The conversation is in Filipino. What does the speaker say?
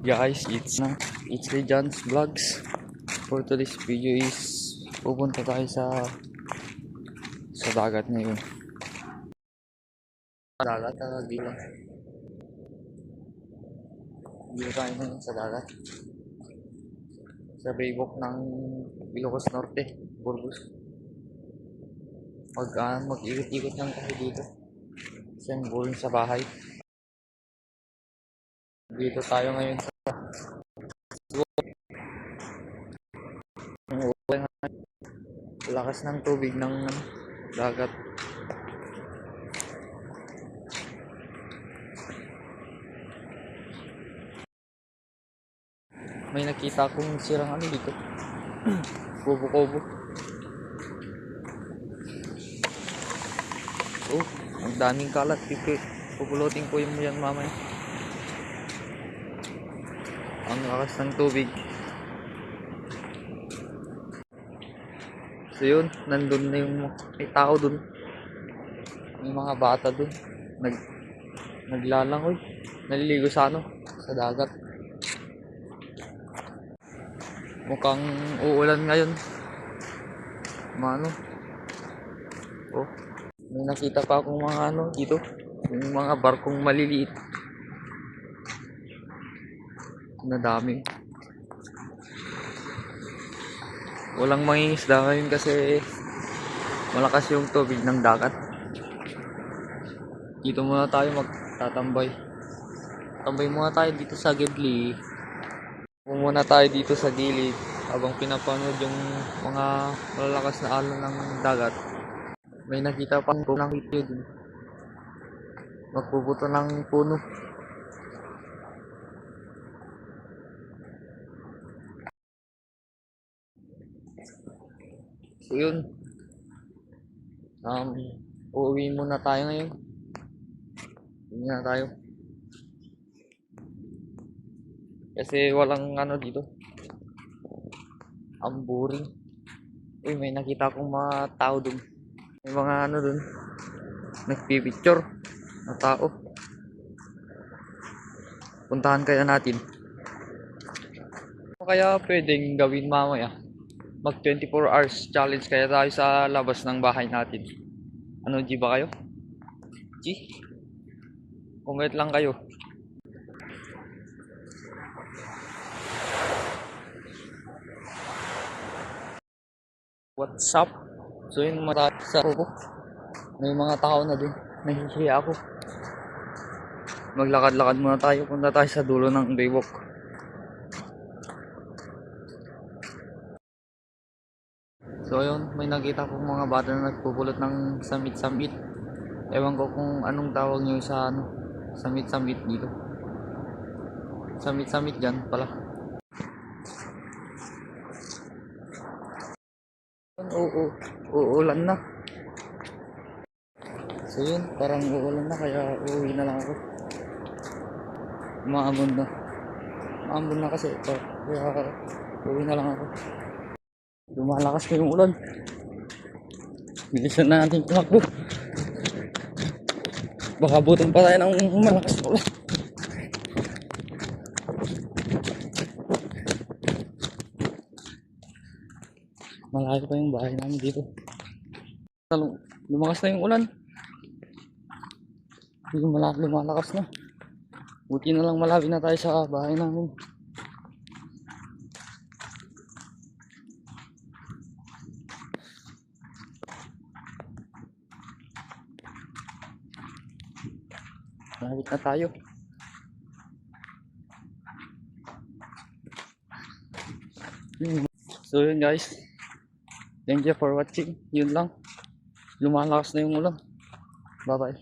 Guys, it's the John's Vlogs. For today's video is pupunta tayo sa dagat ngayon. Dagat, dito. Dito tayo ngayon sa dagat. Sa baybok ng Ilocos Norte, Burgos. Mag-ikot-ikot lang tayo dito. Kasi ang boring sa bahay. Dito tayo ngayon sa lakas ng tubig ng dagat. May nakita akong sirang dito. Kubo-kubo. Oh, ang daming kalat. Pupulutin ko yung yan mamaya. Ang lakas ng tubig. So yun, nandun na yung may tao dun. May mga bata dun. Naglalangoy. Naliligo sa sa dagat. Mukhang uulan ngayon. Oh, may nakita pa akong mga dito. Yung mga barkong maliliit. Na dami. Walang mangingisda ngayon kasi malakas yung tubig ng dagat. Dito muna tayo magtatambay. Tambay muna tayo dito sa gilid. Muna tayo dito sa gilid habang pinapanood yung mga malalakas na alon ng dagat. May nakita pa ko ng video dun. Magpuputo ng puno. So yun, uuwi muna tayo ngayon. Uuwi na tayo. Kasi walang dito. Ang boring. Uy, may nakita akong mga tao dun. May mga dun. Nagpipicture na tao. Puntahan kaya natin. Kaya pwedeng gawin mamaya. Mag 24 hours challenge kaya tayo sa labas ng bahay natin. G ba kayo? G? Comment lang kayo. What's up? So yun, marami sa ako. May mga tao na din. Nahihiya ako. Maglakad-lakad muna tayo. Punta tayo sa dulo ng baybok. So ayun, may nakita kong mga bata na nagpupulot ng samit-samit. Ewan ko kung anong tawag nyo sa samit-samit dito. Samit-samit dyan pala. Uulan na. So yun, parang uulan na kaya uuwi na lang ako. Maambon na kasi ito. Kaya uuwi na lang ako. Lumalakas na yung ulan. Bilisan na natin tumakbo. Baka butin pa tayo ng malakas na ulan. Malayo pa yung bahay namin dito. Lumakas na yung ulan. Lumalakas na. Buti na lang malabi na tayo sa bahay namin. Malapit na tayo. So yun guys. Thank you for watching. Yun lang. Lumalakas na yung ulan. Bye bye.